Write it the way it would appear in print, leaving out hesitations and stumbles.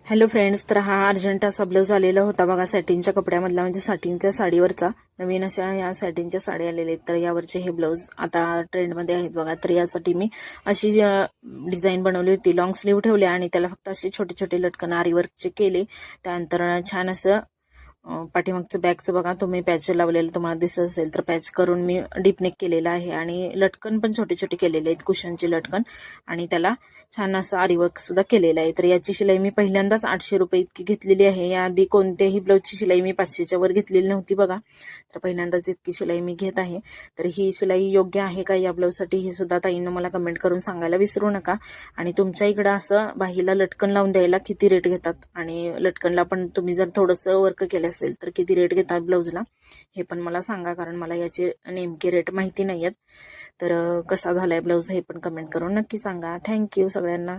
Hello friends, तर हा urgent असा ब्लाऊज आलेला होता बघा सॅटिनच्या कपड्यामधला, म्हणजे सॅटिनच्या साडीवरचा. नवीन अशा या सॅटिनच्या साड्या आलेल्या आहेत, तर यावरचे हे ब्लाऊज आता ट्रेंडमध्ये आहेत बघा. तर यासाठी मी अशी डिझाईन बनवली होती, लॉंग स्लीव ठेवले आणि त्याला फक्त असे छोटे छोटे लटकन आरी वर्कचे केले. त्यानंतर छान असं पाठीमागचं बॅगचं बघा, तुम्ही पॅच लावलेलं तुम्हाला दिसत असेल तर पॅच करून मी डीपनेक केलेला आहे आणि लटकन पण छोटे छोटे केलेले आहेत, कुशनचे लटकन, आणि त्याला छान असं आरीवर्क सुद्धा केलेलं आहे. तर याची शिलाई मी पहिल्यांदाच 800 रुपये इतकी घेतलेली आहे. याआधी कोणत्याही ब्लाऊजची शिलाई मी 500च्या वर घेतलेली नव्हती बघा. तर पहिल्यांदाच इतकी शिलाई मी घेत आहे. तर ही शिलाई योग्य आहे का या ब्लाऊजसाठी हे सुद्धा ताईंनो मला कमेंट करून सांगायला विसरू नका. आणि तुमच्या इकडं असं बाहीला लटकन लावून द्यायला किती रेट घेतात आणि लटकनला पण तुम्ही जर थोडंसं वर्क केलं असेल तर किती रेट घेतात ब्लाऊजला हे पण मला सांगा, कारण मला याचे नेमके रेट माहिती नाहीयेत. तर कसा झालाय ब्लाऊज हे पण कमेंट करून नक्की सांगा. थँक्यू सगळ्यांना.